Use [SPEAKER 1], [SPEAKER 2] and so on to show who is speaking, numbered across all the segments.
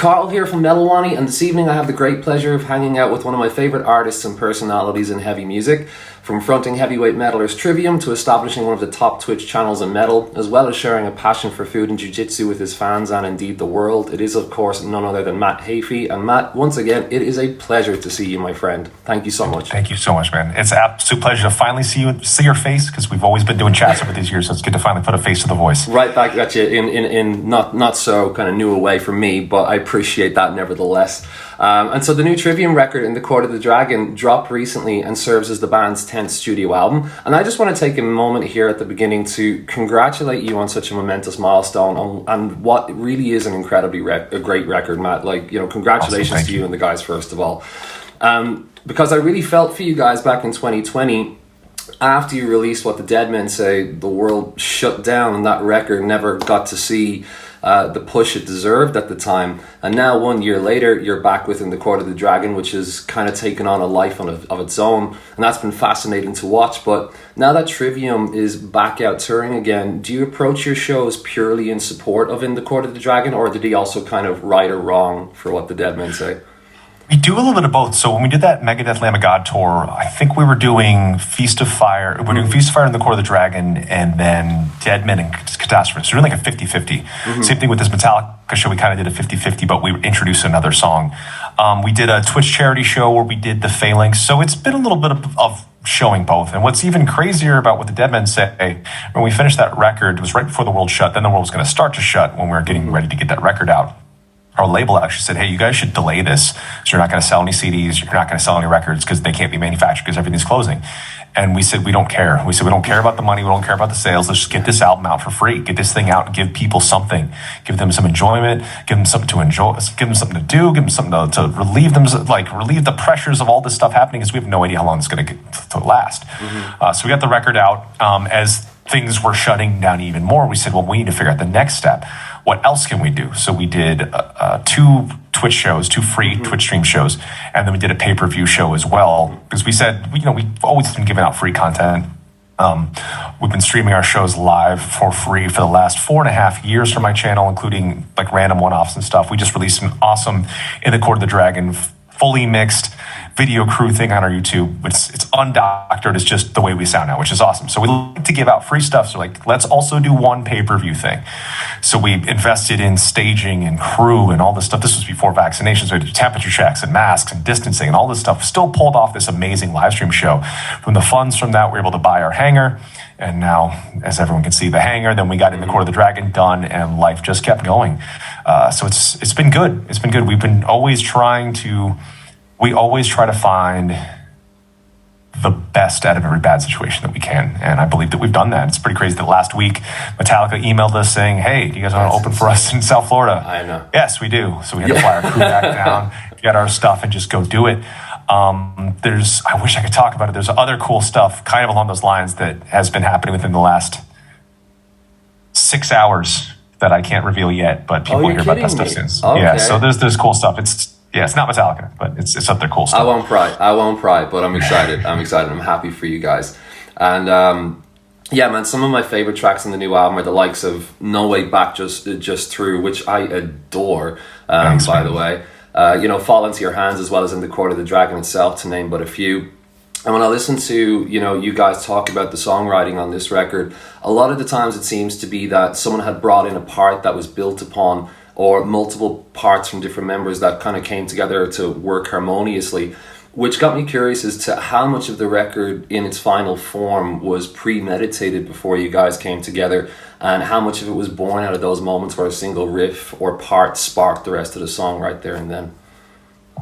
[SPEAKER 1] Carl here from Wani, and this evening I have the great pleasure of hanging out with one of my favourite artists and personalities in heavy music, from fronting heavyweight metalers Trivium to establishing one of the top Twitch channels in metal, as well as sharing a passion for food and jiu-jitsu with his fans and indeed the world. It is of course none other than Matt Heafy. And Matt, once again, it is a pleasure to see you, my friend. Thank you so much.
[SPEAKER 2] Thank you so much, man. It's an absolute pleasure to finally see your face, because we've always been doing chats over these years, so it's good to finally put a face to the voice.
[SPEAKER 1] Right back at you in not so kind of new a way from me, but I appreciate that nevertheless. And so the new Trivium record, In the Court of the Dragon, dropped recently and serves as the band's 10th studio album. And I just want to take a moment here at the beginning to congratulate you on such a momentous milestone and what really is an incredibly a great record, Matt. Like, congratulations
[SPEAKER 2] awesome,
[SPEAKER 1] to you and the guys, first of all. Because I really felt for you guys back in 2020, after you released What the Dead Men Say, the world shut down and that record never got to see the push it deserved at the time. And now 1 year later, you're back within the Court of the Dragon, which has kind of taken on a life of its own, and that's been fascinating to watch. But now that Trivium is back out touring again, do you approach your shows purely in support of In the Court of the Dragon, or did he also kind of right or wrong for What the Dead Men Say?
[SPEAKER 2] We do a little bit of both. So when we did that Megadeth Lamb of God tour, I think we were doing Feast of Fire. We're doing Feast of Fire in the Court of the Dragon, and then Dead Men and Catastrophist. So we're doing like a 50-50. Same thing with this Metallica show. We kind of did a 50-50, but we introduced another song. We did a Twitch charity show where we did the Phalanx. So it's been a little bit of showing both. And what's even crazier about What the Dead Men Say, when we finished that record, it was right before the world shut. Then the world was going to start to shut when we were getting ready to get that record out. Our label actually said, hey, you guys should delay this. So you're not going to sell any CDs. You're not going to sell any records because they can't be manufactured because everything's closing. And we said, we don't care. We said, we don't care about the money. We don't care about the sales. Let's just get this album out for free. Get this thing out and give people something. Give them some enjoyment. Give them something to enjoy. Give them something to do. Give them something to relieve them, relieve the pressures of all this stuff happening, because we have no idea how long it's going to last. So we got the record out. As things were shutting down even more, we said, well, we need to figure out the next step. What else can we do? So we did 2 Twitch shows, 2 free Twitch stream shows, and then we did a pay-per-view show as well, because we said, we've always been giving out free content. We've been streaming our shows live for free for the last 4.5 years from my channel, including like random one-offs and stuff. We just released an awesome In the Court of the Dragon fully mixed video crew thing on our YouTube. It's undoctored. It's just the way we sound now, which is awesome. So we like to give out free stuff. So let's also do one pay-per-view thing. So we invested in staging and crew and all this stuff. This was before vaccinations. We did temperature checks and masks and distancing and all this stuff. Still pulled off this amazing live stream show. From the funds from that, we were able to buy our hangar. And now, as everyone can see, the hangar. Then we got In the Court of the Dragon done, and life just kept going. So it's been good. It's been good. We always try to find the best out of every bad situation that we can. And I believe that we've done that. It's pretty crazy that last week, Metallica emailed us saying, hey, do you guys want to open for us in South Florida?
[SPEAKER 1] I know.
[SPEAKER 2] Yes, we do. So we had to fly our crew back down, get our stuff, and just go do it. I wish I could talk about it. There's other cool stuff kind of along those lines that has been happening within the last 6 hours that I can't reveal yet, but people will hear about that stuff soon.
[SPEAKER 1] Okay.
[SPEAKER 2] Yeah, so there's cool stuff. It's not Metallica, but it's up there cool stuff.
[SPEAKER 1] I won't pry, but I'm excited. I'm happy for you guys. And yeah, man, some of my favorite tracks on the new album are the likes of No Way Back, Just Through, which I adore,
[SPEAKER 2] Thanks,
[SPEAKER 1] by
[SPEAKER 2] man.
[SPEAKER 1] the way. Fall Into Your Hands, as well as In the Court of the Dragon itself, to name but a few. And when I listen to, you guys talk about the songwriting on this record, a lot of the times it seems to be that someone had brought in a part that was built upon, or multiple parts from different members that kind of came together to work harmoniously, which got me curious as to how much of the record in its final form was premeditated before you guys came together, and how much of it was born out of those moments where a single riff or part sparked the rest of the song right there and then.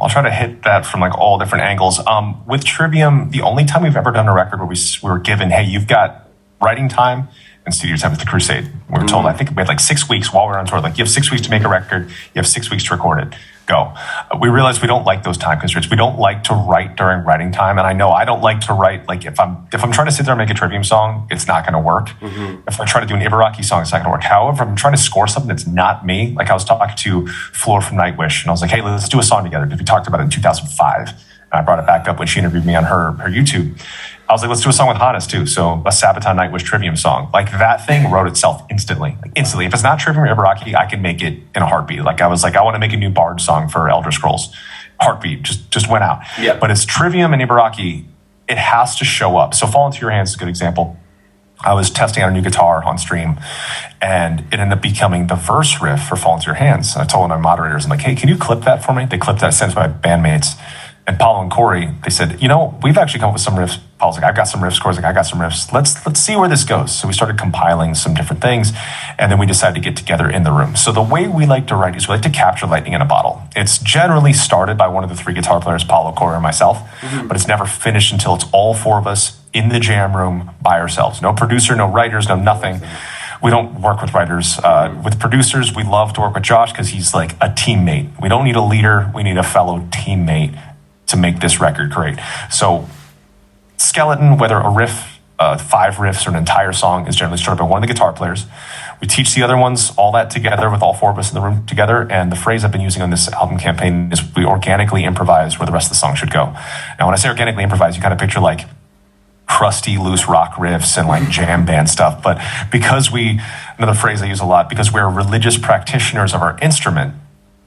[SPEAKER 2] I'll try to hit that from all different angles. With Trivium, the only time we've ever done a record where we were given, hey, you've got writing time and studio time with the Crusade. We were told, I think we had 6 weeks while we were on tour, you have 6 weeks to make a record, you have 6 weeks to record it. Go. We realized we don't like those time constraints. We don't like to write during writing time. And I know I don't like to write, if I'm trying to sit there and make a Trivium song, it's not going to work. If I try to do an Ibaraki song, it's not going to work. However, if I'm trying to score something that's not me, I was talking to Floor from Nightwish, and I was like, hey, let's do a song together, because we talked about it in 2005. And I brought it back up when she interviewed me on her YouTube. I was like, let's do a song with Hannes too. So a Sabaton Night was Trivium song. Like that thing wrote itself instantly. Like instantly. If it's not Trivium or Ibaraki, I can make it in a heartbeat. Like I was like, I want to make a new Bard song for Elder Scrolls. Heartbeat just went out.
[SPEAKER 1] Yeah.
[SPEAKER 2] But it's Trivium and Ibaraki, it has to show up. So Fall Into Your Hands is a good example. I was testing out a new guitar on stream, and it ended up becoming the verse riff for Fall Into Your Hands. And I told one of my moderators, I'm like, hey, can you clip that for me? They clipped that, sent it to my bandmates. And Paulo and Corey, they said, we've actually come up with some riffs. Paul's like, I've got some riffs. Corey's like, I got some riffs. Let's see where this goes. So we started compiling some different things, and then we decided to get together in the room. So the way we like to write is we like to capture lightning in a bottle. It's generally started by one of the three guitar players, Paulo, Corey, and myself, but it's never finished until it's all four of us in the jam room by ourselves. No producer, no writers, no nothing. We don't work with writers. With producers, we love to work with Josh because he's like a teammate. We don't need a leader. We need a fellow teammate to make this record great. So Skeleton, whether a riff, 5 riffs, or an entire song, is generally started by one of the guitar players. We teach the other ones all that together with all 4 of us in the room together. And the phrase I've been using on this album campaign is we organically improvise where the rest of the song should go. Now, when I say organically improvise, you kind of picture like crusty, loose rock riffs and like jam band stuff. But because another phrase I use a lot, because we're religious practitioners of our instrument,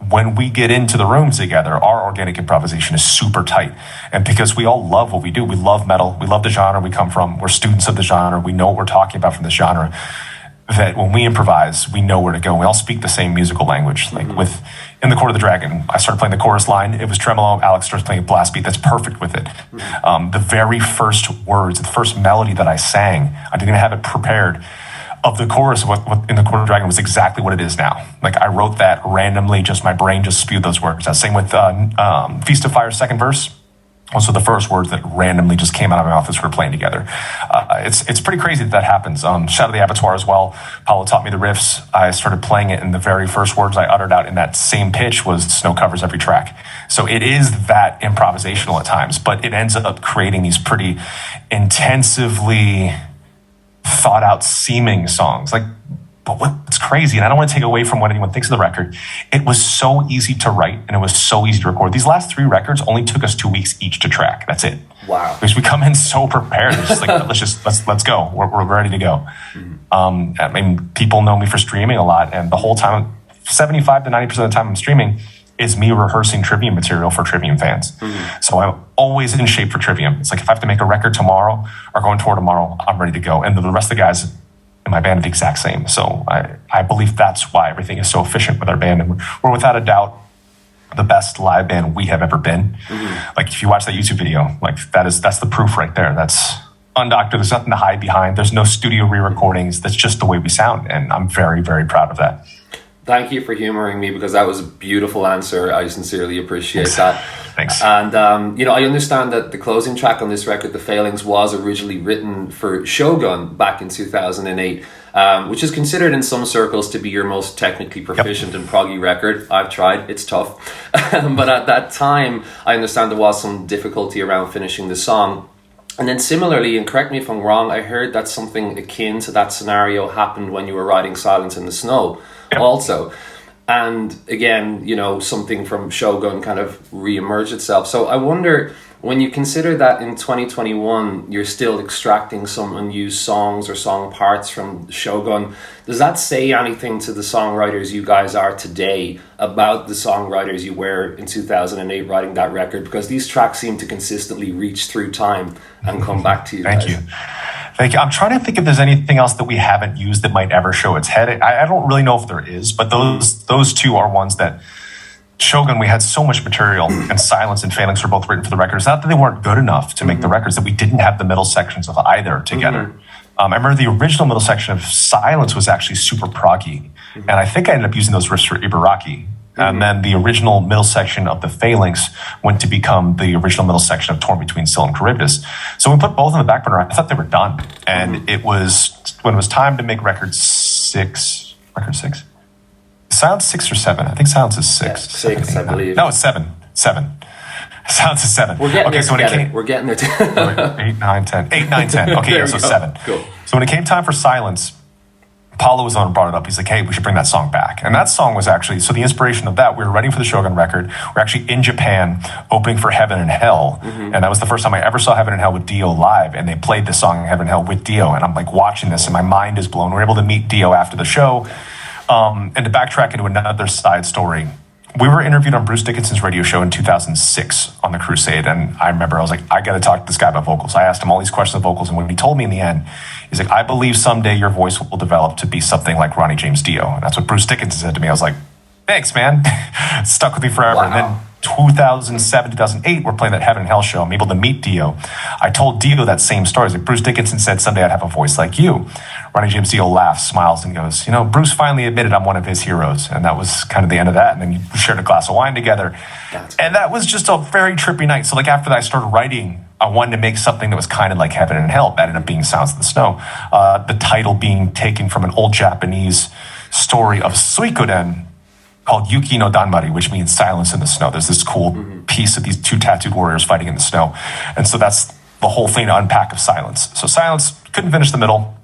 [SPEAKER 2] when we get into the room together, our organic improvisation is super tight. And because we all love what we do, we love metal, we love the genre we come from, we're students of the genre, we know what we're talking about from the genre, that when we improvise, we know where to go. We all speak the same musical language. Like with In the Court of the Dragon, I started playing the chorus line, it was tremolo, Alex starts playing a blast beat, that's perfect with it. The very first words, the first melody that I sang, I didn't even have it prepared, of the chorus of what In the Court of the Dragon was exactly what it is now. Like I wrote that randomly, just my brain just spewed those words. Same with Feast of Fire's second verse. Also the first words that randomly just came out of my mouth as we were playing together. It's pretty crazy that happens. Shadow of the Abattoir as well. Paulo taught me the riffs. I started playing it, and the very first words I uttered out in that same pitch was "Snow covers every track." So it is that improvisational at times, but it ends up creating these pretty intensively thought out seeming songs. But what's crazy, and I don't want to take away from what anyone thinks of the record, it was so easy to write and it was so easy to record. These last 3 records only took us 2 weeks each to track. That's it.
[SPEAKER 1] Wow.
[SPEAKER 2] Because we come in so prepared. It's just like, let's go. We're ready to go. I mean, people know me for streaming a lot, and the whole time, 75 to 90% of the time I'm streaming is me rehearsing Trivium material for Trivium fans. So I'm always in shape for Trivium. It's like if I have to make a record tomorrow or go on tour tomorrow, I'm ready to go. And the rest of the guys in my band are the exact same. So I believe that's why everything is so efficient with our band. And we're without a doubt the best live band we have ever been. Like if you watch that YouTube video, like that's the proof right there. That's undoctored. There's nothing to hide behind. There's no studio re-recordings. That's just the way we sound. And I'm very, very proud of that.
[SPEAKER 1] Thank you for humoring me, because that was a beautiful answer. I sincerely appreciate that.
[SPEAKER 2] Thanks.
[SPEAKER 1] And, I understand that the closing track on this record, The Phalanx, was originally written for Shogun back in 2008, which is considered in some circles to be your most technically proficient and proggy record. I've tried. It's tough. But at that time, I understand there was some difficulty around finishing the song. And then similarly, and correct me if I'm wrong, I heard that something akin to that scenario happened when you were writing Silence in the Snow. Also, and again, something from Shogun kind of re-emerged itself. So I wonder, when you consider that in 2021 you're still extracting some unused songs or song parts from Shogun, does that say anything to the songwriters you guys are today about the songwriters you were in 2008 writing that record? Because these tracks seem to consistently reach through time and come back to you guys.
[SPEAKER 2] Thank you. I'm trying to think if there's anything else that we haven't used that might ever show its head. I don't really know if there is, but those 2 are ones that Shogun, we had so much material, and Silence and Phalanx were both written for the records. Not that they weren't good enough to make the records, that we didn't have the middle sections of either together. I remember the original middle section of Silence was actually super proggy, and I think I ended up using those riffs for Ibaraki. And then the original middle section of the Phalanx went to become the original middle section of Torn Between Scylla and Charybdis. So when we put both on the back burner, I thought they were done. And it was, when it was time to make record 6, Silence 6 or 7? I think Silence is 6.
[SPEAKER 1] Yeah, 6, I believe.
[SPEAKER 2] No, it's 7. Silence is 7.
[SPEAKER 1] We're getting there together. We're getting there.
[SPEAKER 2] 8, 9, 10. 8, 9, 10. Okay, so 7.
[SPEAKER 1] Cool.
[SPEAKER 2] So when it came time for Silence, Paulo was the one who brought it up. He's like, hey, we should bring that song back. And that song was actually, so the inspiration of that, we were writing for the Shogun record. We're actually in Japan opening for Heaven and Hell. And that was the first time I ever saw Heaven and Hell with Dio live. And they played this song, Heaven and Hell, with Dio. And I'm like watching this and my mind is blown. We're able to meet Dio after the show. And to backtrack into another side story, we were interviewed on Bruce Dickinson's radio show in 2006 on The Crusade. And I remember I was like, I got to talk to this guy about vocals. I asked him all these questions of vocals. And when he told me in the end, he's like, I believe someday your voice will develop to be something like Ronnie James Dio. And that's what Bruce Dickinson said to me. I was like, thanks, man. It stuck with me forever.
[SPEAKER 1] Wow.
[SPEAKER 2] And then 2007, 2008, we're playing that Heaven and Hell show. I'm able to meet Dio. I told Dio that same story. Like Bruce Dickinson said, someday I'd have a voice like you. Ronnie James Dio laughs, smiles, and goes, Bruce finally admitted I'm one of his heroes. And that was kind of the end of that. And then we shared a glass of wine together. And that was just a very trippy night. So like after that, I started writing. I wanted to make something that was kind of like Heaven and Hell. That ended up being Sounds of the Snow. The title being taken from an old Japanese story of Suikoden called Yuki no Danmari, which means silence in the snow. There's this cool piece of these two tattooed warriors fighting in the snow. And so that's the whole thing to unpack of silence. So silence, couldn't finish the middle.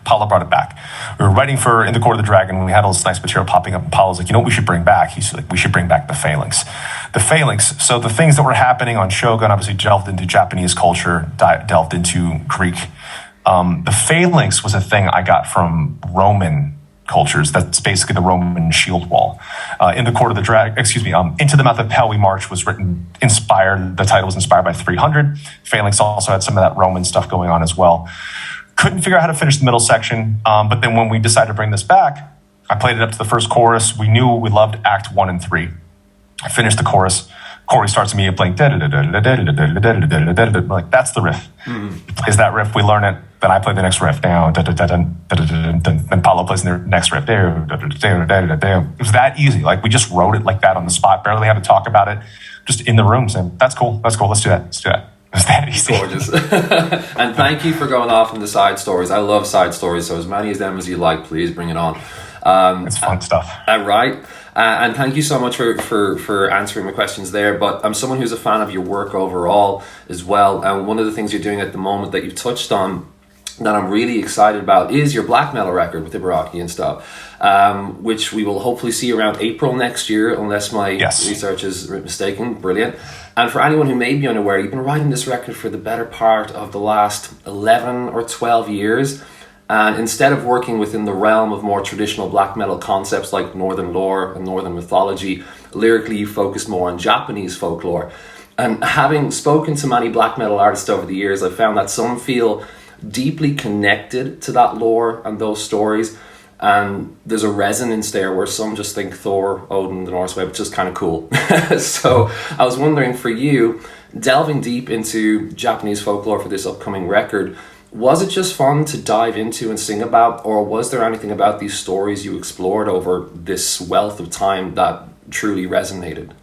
[SPEAKER 2] Paulo brought it back. We were writing for In the Court of the Dragon when we had all this nice material popping up. And Paulo's like, you know what we should bring back? He's like, we should bring back the Phalanx. The Phalanx, so the things that were happening on Shogun obviously delved into Japanese culture, delved into Greek. The Phalanx was a thing I got from Roman cultures. That's basically the Roman shield wall. In the Court of the Dragon, Into the Mouth of Hell We March was the title was inspired by 300. Phalanx also had some of that Roman stuff going on as well. Couldn't figure out how to finish the middle section, but then when we decided to bring this back, I played it up to the first chorus. We knew we loved Act 1 and 3. I finished the chorus. Corey starts immediately playing like that's the riff. He plays that riff, we learn it. Then I play the next riff down. Then Paulo plays the next riff. It was that easy. Like we just wrote it like that on the spot. Barely had to talk about it. Just in the room saying, "That's cool. Let's do that. It was that easy."
[SPEAKER 1] Gorgeous. And thank you for going off on the side stories. I love side stories. So as many of them as you like, please bring it on.
[SPEAKER 2] It's fun stuff.
[SPEAKER 1] Right. And thank you so much for answering my questions there. But I'm someone who's a fan of your work overall as well. And one of the things you're doing at the moment that you've touched on that I'm really excited about is your black metal record with Ibaraki and stuff, which we will hopefully see around April next year, unless my research is mistaken. Brilliant. And for anyone who may be unaware, you've been writing this record for the better part of the last 11 or 12 years. And instead of working within the realm of more traditional black metal concepts like northern lore and northern mythology, lyrically you focus more on Japanese folklore. And having spoken to many black metal artists over the years, I've found that some feel deeply connected to that lore and those stories. And there's a resonance there where some just think Thor, Odin, the Norse way, which is kind of cool. So I was wondering for you, delving deep into Japanese folklore for this upcoming record, was it just fun to dive into and sing about, or was there anything about these stories you explored over this wealth of time that truly resonated?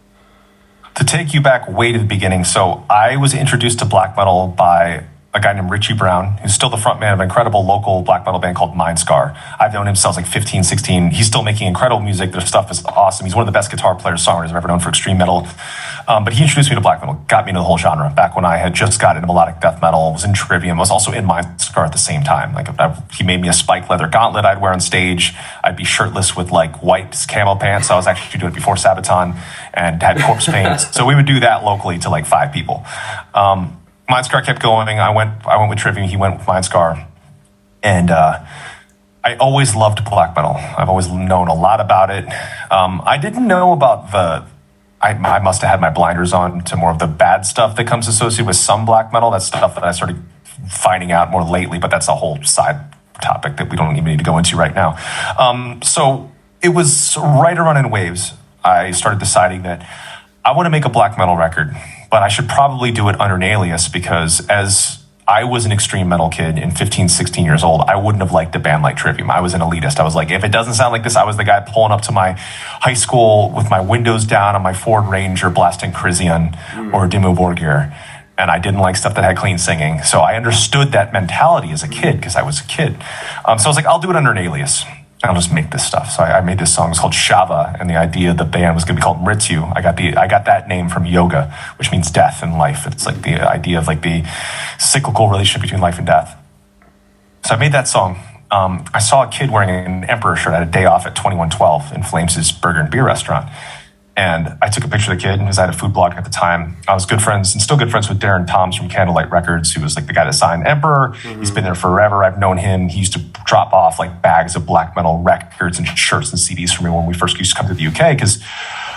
[SPEAKER 2] To take you back way to the beginning, so I was introduced to black metal by a guy named Richie Brown, who's still the frontman of an incredible local black metal band called Mindscar. I've known him since I was like 15, 16. He's still making incredible music. Their stuff is awesome. He's one of the best guitar players, songwriters I've ever known for extreme metal. But he introduced me to black metal, got me into the whole genre back when I had just got into melodic death metal, was in Trivium, was also in Mindscar at the same time. He made me a spike leather gauntlet I'd wear on stage. I'd be shirtless with like white camo pants. I was actually doing it before Sabaton and had corpse paint. So we would do that locally to like 5 people. Mindscar kept going. I went with Trivium. He went with Mindscar. And I always loved black metal. I've always known a lot about it. I didn't know about I must have had my blinders on to more of the bad stuff that comes associated with some black metal. That's stuff that I started finding out more lately, but that's a whole side topic that we don't even need to go into right now. So it was right around in waves. I started deciding that I want to make a black metal record, but I should probably do it under an alias, because as I was an extreme metal kid in 15, 16 years old, I wouldn't have liked a band like Trivium. I was an elitist. I was like, if it doesn't sound like this, I was the guy pulling up to my high school with my windows down on my Ford Ranger blasting Crisian or Dimmu Borgir. And I didn't like stuff that had clean singing. So I understood that mentality as a kid, because I was a kid. So I was like, I'll do it under an alias. I'll just make this stuff. So I made this song. It's called Shava, and the idea of the band was going to be called Mrityu. I got that name from yoga, which means death and life. It's like the idea of like the cyclical relationship between life and death. So I made that song. I saw a kid wearing an Emperor shirt at a day off at 2112 in Flames' Burger and Beer restaurant. And I took a picture of the kid, because I had a food blog at the time. I was good friends and still good friends with Darren Toms from Candlelight Records, who was like the guy that signed Emperor. He's been there forever. I've known him. He used to drop off like bags of black metal records and shirts and CDs for me when we first used to come to the UK, because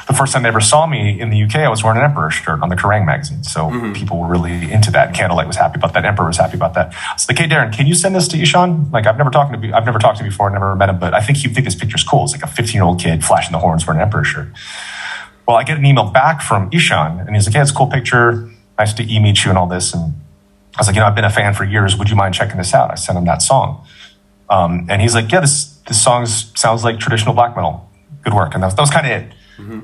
[SPEAKER 2] the first time they ever saw me in the UK, I was wearing an Emperor shirt on the Kerrang magazine. So people were really into that. Candlelight was happy about that. Emperor was happy about that. So like, hey, Darren, can you send this to Ishan? Like, I've never talked to him before, never met him, but I think he'd think this picture's cool. It's like a 15-year-old kid flashing the horns wearing an Emperor shirt. Well, I get an email back from Ishan, and he's like, hey, it's a cool picture. Nice to meet you and all this. And I was like, I've been a fan for years. Would you mind checking this out? I sent him that song. And he's like, yeah, this song sounds like traditional black metal. Good work. And that was kind of it.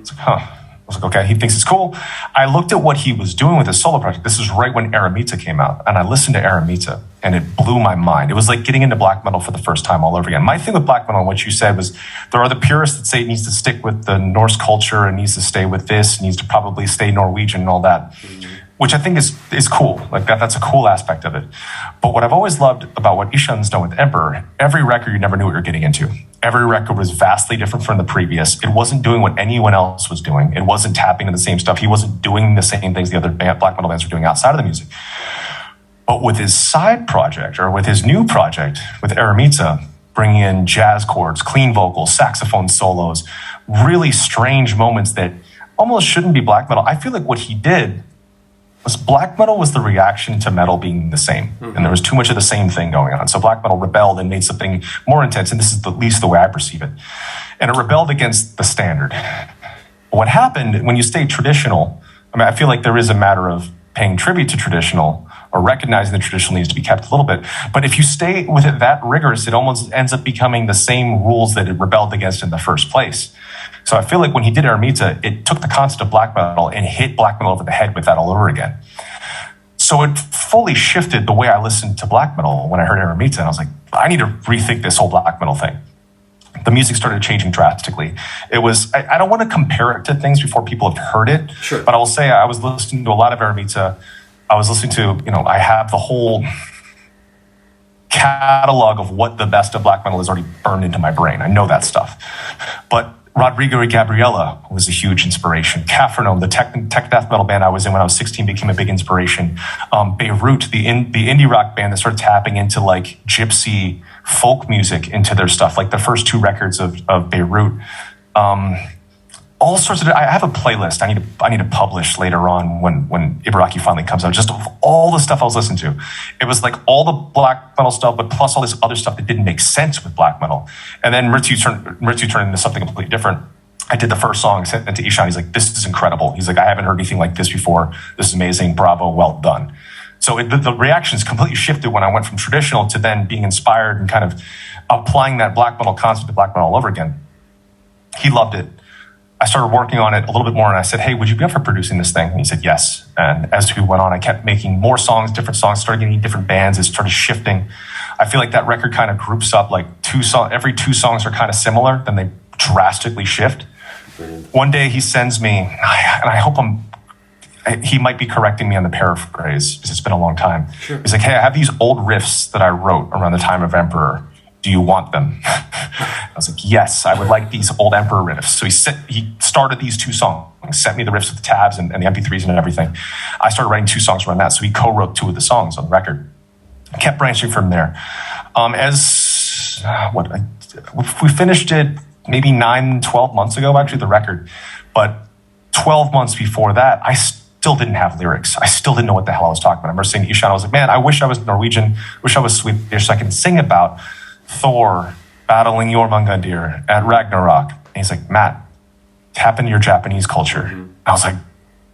[SPEAKER 2] It's like, huh. I was like, okay, he thinks it's cool. I looked at what he was doing with his solo project. This is right when Eremita came out. And I listened to Eremita, and it blew my mind. It was like getting into black metal for the first time all over again. My thing with black metal, and what you said, was there are the purists that say it needs to stick with the Norse culture and needs to stay with this, needs to probably stay Norwegian and all that, which I think is cool. Like that's a cool aspect of it. But what I've always loved about what Ishan's done with Emperor, every record you never knew what you're getting into. Every record was vastly different from the previous. It wasn't doing what anyone else was doing. It wasn't tapping into the same stuff. He wasn't doing the same things the other black metal bands were doing outside of the music. But with his side project, or with his new project, with Eremita, bringing in jazz chords, clean vocals, saxophone solos, really strange moments that almost shouldn't be black metal. I feel like what he did was black metal was the reaction to metal being the same. And there was too much of the same thing going on. So black metal rebelled and made something more intense, and this is at least the way I perceive it. And it rebelled against the standard. What happened when you stay traditional, I feel like there is a matter of paying tribute to traditional, or recognizing that traditional needs to be kept a little bit. But if you stay with it that rigorous, it almost ends up becoming the same rules that it rebelled against in the first place. So I feel like when he did Eremita, it took the concept of black metal and hit black metal over the head with that all over again. So it fully shifted the way I listened to black metal when I heard Eremita, and I was like, I need to rethink this whole black metal thing. The music started changing drastically. It was, I don't want to compare it to things before people have heard it,
[SPEAKER 1] Sure.
[SPEAKER 2] But I will say I was listening to a lot of Eremita. I was listening to, I have the whole catalog of what the best of black metal is already burned into my brain. I know that stuff. But Rodrigo y Gabriela was a huge inspiration. Caffernome, the tech death metal band I was in when I was 16, became a big inspiration. Beirut, the indie rock band that started tapping into like gypsy folk music into their stuff, like the first two records of Beirut. All sorts of, I have a playlist I need to publish later on when Ibaraki finally comes out, just of all the stuff I was listening to. It was like all the black metal stuff, but plus all this other stuff that didn't make sense with black metal. And then Mrityu turned into something completely different. I did the first song, sent it to Ishan. He's like, this is incredible. He's like, I haven't heard anything like this before. This is amazing. Bravo. Well done. So the reactions completely shifted when I went from traditional to then being inspired and kind of applying that black metal concept to black metal all over again. He loved it. I started working on it a little bit more, and I said, hey, would you be up for producing this thing? And he said, yes. And as we went on, I kept making more songs, different songs, started getting different bands. It started shifting. I feel like that record kind of groups up like every two songs are kind of similar, then they drastically shift.
[SPEAKER 1] Brilliant.
[SPEAKER 2] One day he sends me, and I hope he might be correcting me on the paraphrase because it's been a long time.
[SPEAKER 1] Sure.
[SPEAKER 2] He's like, hey, I have these old riffs that I wrote around the time of Emperor. Do you want them? I was like, yes, I would like these old Emperor riffs. So he started these two songs, sent me the riffs with the tabs and the MP3s and everything. I started writing two songs around that. So he co-wrote two of the songs on the record. I kept branching from there. We finished it maybe 12 months ago, actually, the record. But 12 months before that, I still didn't have lyrics. I still didn't know what the hell I was talking about. I remember saying to Ishan, I was like, man, I wish I was Norwegian, wish I was Swedish so I can sing about Thor battling Jormungandr at Ragnarok. And he's like, Matt, tap into your Japanese culture. I was like,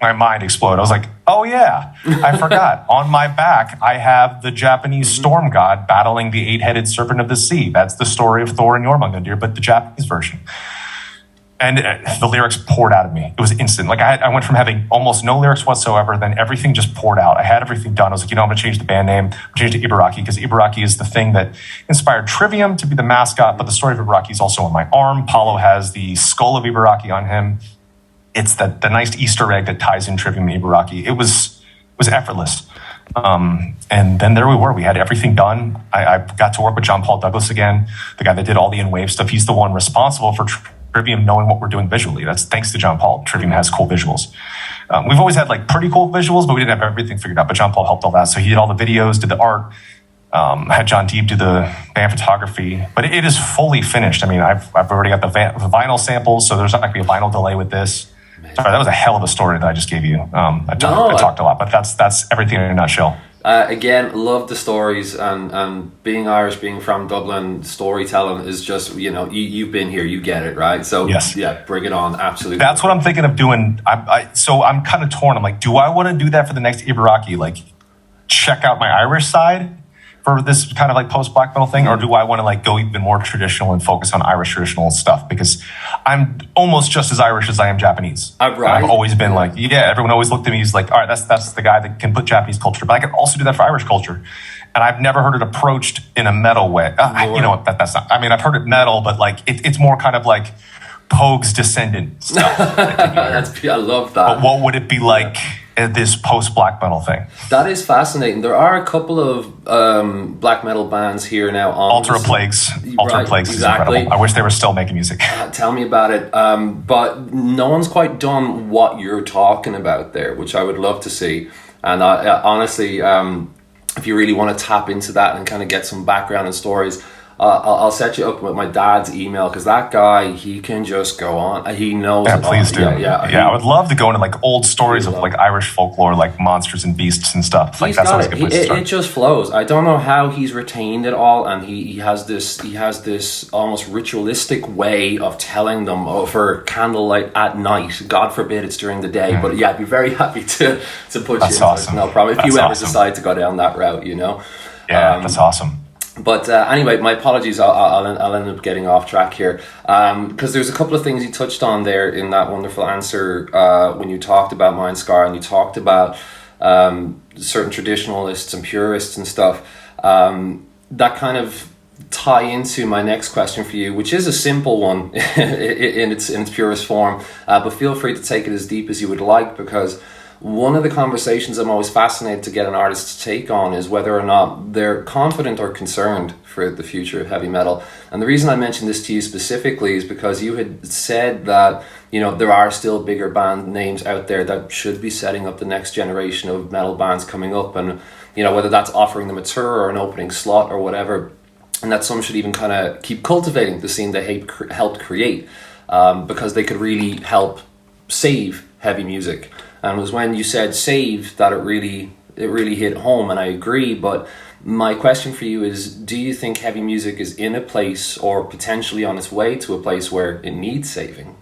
[SPEAKER 2] my mind exploded. I was like, oh yeah, I forgot. On my back, I have the Japanese storm god battling the eight-headed serpent of the sea. That's the story of Thor and Jormungandr, but the Japanese version. And the lyrics poured out of me. It was instant. Like I went from having almost no lyrics whatsoever, then everything just poured out. I had everything done. I was like, I'm going to change the band name. I'm change to Ibaraki because Ibaraki is the thing that inspired Trivium to be the mascot, but the story of Ibaraki is also on my arm. Paulo has the skull of Ibaraki on him. It's the nice Easter egg that ties in Trivium and Ibaraki. It was effortless. And then there we were. We had everything done. I got to work with John Paul Douglas again, the guy that did all the in-wave stuff. He's the one responsible for Trivium knowing what we're doing visually. That's thanks to John Paul. Trivium has cool visuals. We've always had like pretty cool visuals, but we didn't have everything figured out. But John Paul helped all that. So he did all the videos, did the art, had John Deeb do the band photography. But it is fully finished. I mean, I've already got the vinyl samples, so there's not going to be a vinyl delay with this. Sorry, that was a hell of a story that I just gave you. I talked a lot, but that's everything in a nutshell.
[SPEAKER 1] Again, love the stories, and being Irish, being from Dublin, storytelling is just, you've been here, you get it, right? So
[SPEAKER 2] yes.
[SPEAKER 1] Yeah, bring it on, absolutely.
[SPEAKER 2] That's what I'm thinking of doing. So I'm kind of torn. I'm like, do I want to do that for the next Ibaraki? Like, check out my Irish side for this kind of like post-black metal thing, or do I want to like go even more traditional and focus on Irish traditional stuff? Because I'm almost just as Irish as I am Japanese.
[SPEAKER 1] Right.
[SPEAKER 2] I've always been like, everyone always looked at me as like, all right, that's the guy that can put Japanese culture, but I can also do that for Irish culture. And I've never heard it approached in a metal way. You know what? That's not. I mean, I've heard it metal, but like it's more kind of like Pogue's descendant stuff.
[SPEAKER 1] I love that.
[SPEAKER 2] But what would it be like? This post-black metal thing.
[SPEAKER 1] That is fascinating. There are a couple of black metal bands here now on
[SPEAKER 2] Altar of Plagues. Altar of Plagues is incredible. I wish they were still making music.
[SPEAKER 1] Tell me about it. But no one's quite done what you're talking about there, which I would love to see. And honestly, if you really want to tap into that and kind of get some background and stories, I'll set you up with my dad's email, because that guy, he can just go on. He knows.
[SPEAKER 2] Yeah, please do. Yeah, I would love to go into like old stories of like Irish folklore, like monsters and beasts and stuff. Like that's always a good place to start. It
[SPEAKER 1] just flows. I don't know how he's retained it all, and he has this almost ritualistic way of telling them over candlelight at night. God forbid it's during the day, but yeah, I'd be very happy to put
[SPEAKER 2] that's
[SPEAKER 1] you.
[SPEAKER 2] Awesome.
[SPEAKER 1] No problem. If you ever decide to go down that route,
[SPEAKER 2] Yeah, that's awesome.
[SPEAKER 1] But anyway, my apologies. I'll end up getting off track here, because there's a couple of things you touched on there in that wonderful answer when you talked about Mind Scar, and you talked about certain traditionalists and purists and stuff. That kind of tie into my next question for you, which is a simple one in its purest form, but feel free to take it as deep as you would like, because one of the conversations I'm always fascinated to get an artist to take on is whether or not they're confident or concerned for the future of heavy metal. And the reason I mentioned this to you specifically is because you had said that, there are still bigger band names out there that should be setting up the next generation of metal bands coming up. And, whether that's offering them a tour or an opening slot or whatever, and that some should even kind of keep cultivating the scene they helped create, because they could really help save heavy music. And it was when you said save that it really hit home, and I agree. But my question for you is, do you think heavy music is in a place, or potentially on its way to a place, where it needs saving?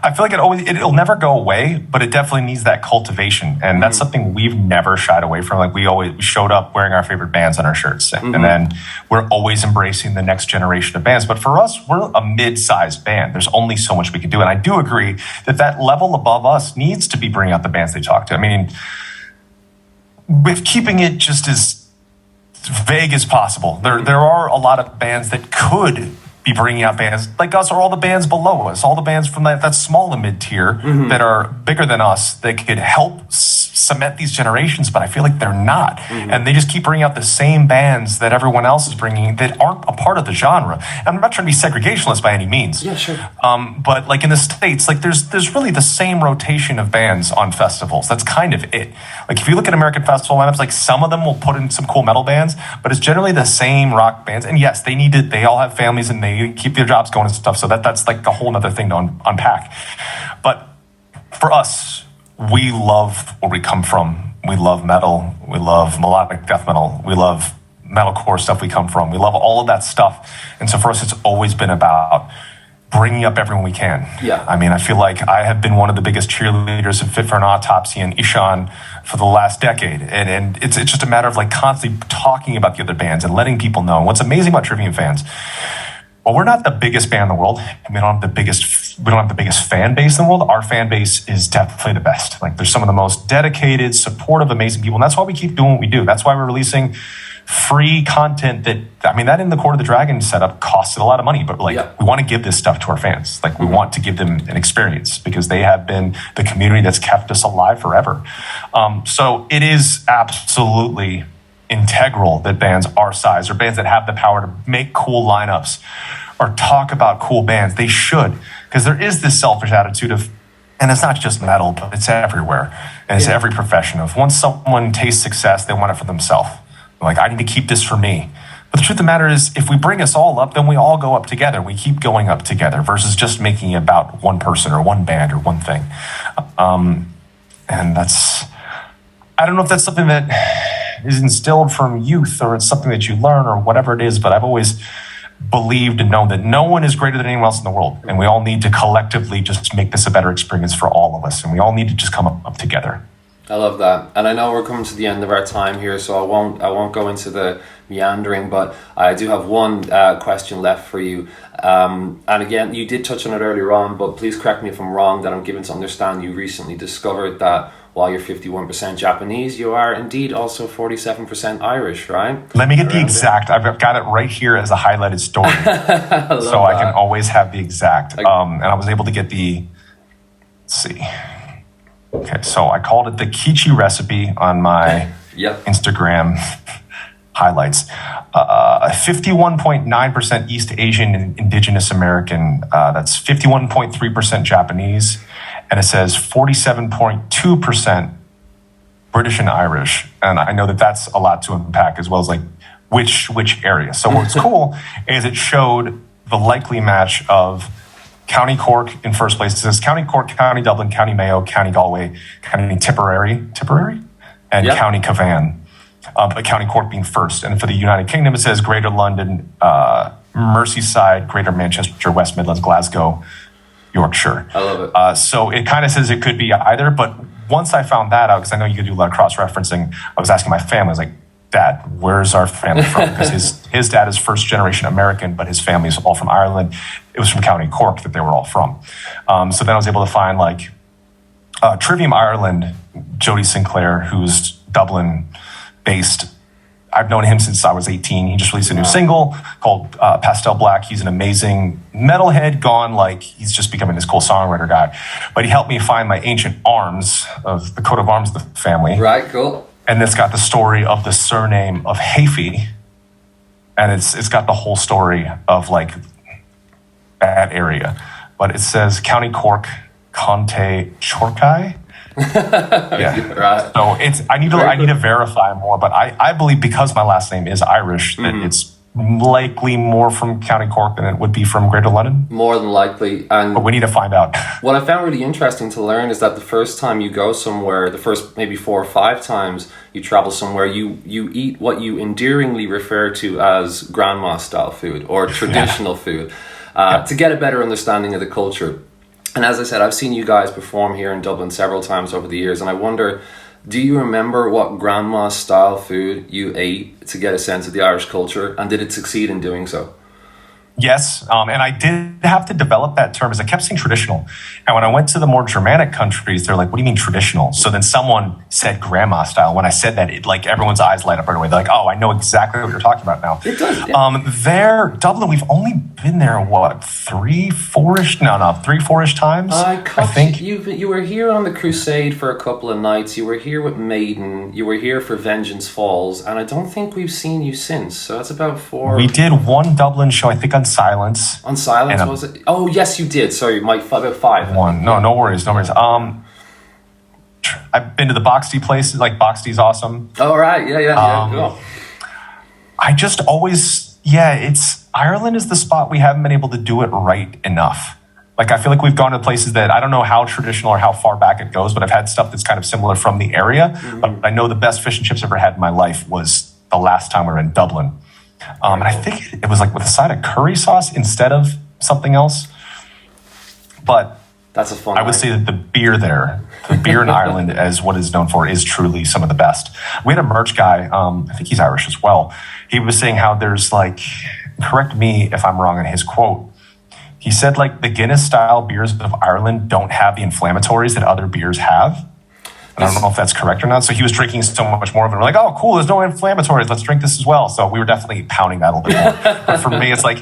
[SPEAKER 2] I feel like it'll never go away, but it definitely needs that cultivation, and that's something we've never shied away from. Like we showed up wearing our favorite bands on our shirts, and then we're always embracing the next generation of bands. But for us, we're a mid-sized band. There's only so much we can do, and I do agree that level above us needs to be bringing out the bands they talk to. I mean, with keeping it just as vague as possible, there are a lot of bands that could be bringing out bands like us, or all the bands below us, all the bands from that small and mid tier that are bigger than us, that could help cement these generations, but I feel like they're not. And they just keep bringing out the same bands that everyone else is bringing that aren't a part of the genre. And I'm not trying to be segregationist by any means.
[SPEAKER 1] Yeah, sure.
[SPEAKER 2] But like in the States, like there's really the same rotation of bands on festivals. That's kind of it. Like if you look at American festival lineups, like some of them will put in some cool metal bands, but it's generally the same rock bands. And yes, they all have families and they keep their jobs going and stuff. So that's like a whole other thing to unpack. But for us, we love where we come from. We love metal. We love melodic death metal. We love metalcore stuff we come from. We love all of that stuff. And so for us, it's always been about bringing up everyone we can.
[SPEAKER 1] Yeah.
[SPEAKER 2] I mean, I feel like I have been one of the biggest cheerleaders of Fit for an Autopsy and Ishan for the last decade. And it's just a matter of like constantly talking about the other bands and letting people know. What's amazing about Trivium fans, well, we're not the biggest band in the world. We don't have the biggest fan base in the world. Our fan base is definitely the best. Like, there's some of the most dedicated, supportive, amazing people. And that's why we keep doing what we do. That's why we're releasing free content that in the Court of the Dragon setup costed a lot of money, but we want to give this stuff to our fans. Like we want to give them an experience because they have been the community that's kept us alive forever. So it is absolutely integral that bands our size or bands that have the power to make cool lineups or talk about cool bands, they should, because there is this selfish attitude of, and it's not just metal, but it's everywhere. And it's every profession of once someone tastes success, they want it for themselves. Like, I need to keep this for me. But the truth of the matter is, if we bring us all up, then we all go up together. We keep going up together versus just making it about one person or one band or one thing. And that's, I don't know if that's something that is instilled from youth or it's something that you learn or whatever it is, but I've always believed and known that no one is greater than anyone else in the world. And we all need to collectively just make this a better experience for all of us. And we all need to just come up together.
[SPEAKER 1] I love that. And I know we're coming to the end of our time here, so I won't go into the meandering, but I do have one question left for you. And again, you did touch on it earlier on, but please correct me if I'm wrong, that I'm given to understand you recently discovered that while you're 51% Japanese, you are indeed also 47% Irish, right?
[SPEAKER 2] Let me get the exact. I've got it right here as a highlighted story. So I can always have the exact. And I was able to get the, let's see. Okay, so I called it the Kichi recipe on my Instagram highlights. 51.9% East Asian and Indigenous American. That's 51.3% Japanese. And it says 47.2% British and Irish. And I know that that's a lot to unpack, as well as like which area. So what's cool is it showed the likely match of County Cork in first place. It says County Cork, County Dublin, County Mayo, County Galway, County Tipperary, and County Cavan. But County Cork being first. And for the United Kingdom, it says Greater London, Merseyside, Greater Manchester, West Midlands, Glasgow, Yorkshire.
[SPEAKER 1] I love it.
[SPEAKER 2] So it kind of says it could be either. But once I found that out, because I know you could do a lot of cross-referencing, I was asking my family, I was like, Dad, where's our family from? Because his dad is first generation American, but his family is all from Ireland. It was from County Cork that they were all from. So then I was able to find like Trivium Ireland, Jody Sinclair, who's Dublin based. I've known him since I was 18. He just released a new single called Pastel Black. He's an amazing metalhead gone, like he's just becoming this cool songwriter guy. But he helped me find my ancient arms of the coat of arms of the family.
[SPEAKER 1] Right, cool.
[SPEAKER 2] And it's got the story of the surname of Heafy. And it's got the whole story of like that area. But it says County Cork, Conte Chorkai.
[SPEAKER 1] Right.
[SPEAKER 2] So I need to verify more, but I believe because my last name is Irish that it's likely more from County Cork than it would be from Greater London.
[SPEAKER 1] More than likely.
[SPEAKER 2] But we need to find out.
[SPEAKER 1] What I found really interesting to learn is that the first time you go somewhere, the first maybe 4 or 5 times you travel somewhere, you eat what you endearingly refer to as grandma style food or traditional food to get a better understanding of the culture. And as I said, I've seen you guys perform here in Dublin several times over the years, and I wonder, do you remember what grandma style food you ate to get a sense of the Irish culture, and did it succeed in doing so?
[SPEAKER 2] Yes, and I did have to develop that term as I kept saying traditional. And when I went to the more Germanic countries, they're like, what do you mean traditional? So then someone said grandma style. When I said that, it like everyone's eyes light up right away. They're like, oh, I know exactly what you're talking about now.
[SPEAKER 1] It does, yeah.
[SPEAKER 2] Dublin, we've only been there, 3-4-ish times, I think.
[SPEAKER 1] You were here on the Crusade for a couple of nights. You were here with Maiden. You were here for Vengeance Falls. And I don't think we've seen you since. So that's about 4.
[SPEAKER 2] We did one Dublin show, I think, on Silence.
[SPEAKER 1] On Silence, was it? Oh, yes, you did. Sorry, about 5.
[SPEAKER 2] One. No worries. I've been to the Boxty places. Like, Boxty's awesome.
[SPEAKER 1] Oh, right. Yeah. Cool.
[SPEAKER 2] I just always, Ireland is the spot we haven't been able to do it right enough. Like, I feel like we've gone to places that I don't know how traditional or how far back it goes, but I've had stuff that's kind of similar from the area. Mm-hmm. But I know the best fish and chips I've ever had in my life was the last time we were in Dublin. And I think it was like with a side of curry sauce instead of something else. But
[SPEAKER 1] that's a fun.
[SPEAKER 2] I would say that the beer in Ireland, as what is known for, is truly some of the best. We had a merch guy, I think he's Irish as well. He was saying how there's like, correct me if I'm wrong in his quote, he said like the Guinness style beers of Ireland don't have the inflammatories that other beers have. And I don't know if that's correct or not. So he was drinking so much more of it. We're like, oh, cool, there's no inflammatories. Let's drink this as well. So we were definitely pounding that a little bit more. But for me, it's like,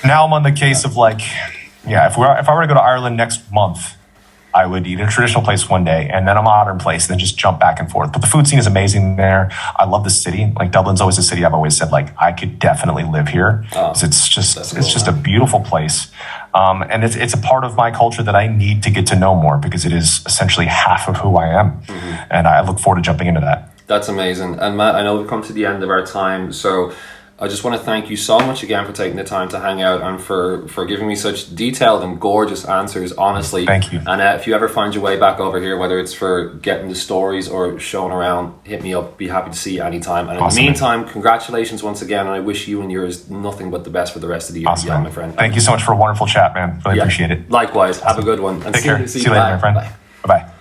[SPEAKER 2] now I'm on the case of like, yeah, if I were to go to Ireland next month, I would eat at a traditional place one day and then a modern place, and then just jump back and forth. But the food scene is amazing there. I love the city. Like Dublin's always a city I've always said, like, I could definitely live here. It's just a beautiful place. And it's a part of my culture that I need to get to know more, because it is essentially half of who I am. And I look forward to jumping into that.
[SPEAKER 1] That's amazing. And Matt, I know we've come to the end of our time, so I just want to thank you so much again for taking the time to hang out and for giving me such detailed and gorgeous answers, honestly.
[SPEAKER 2] Thank you.
[SPEAKER 1] And if you ever find your way back over here, whether it's for getting the stories or showing around, hit me up. Be happy to see you anytime. And in the meantime, congratulations once again, and I wish you and yours nothing but the best for the rest of the year.
[SPEAKER 2] Awesome,
[SPEAKER 1] my friend.
[SPEAKER 2] Thank you so much for a wonderful chat, man. Really appreciate it.
[SPEAKER 1] Likewise. Have a good one. And
[SPEAKER 2] Take care. See you
[SPEAKER 1] you
[SPEAKER 2] later, my friend.
[SPEAKER 1] Bye.
[SPEAKER 2] Bye-bye.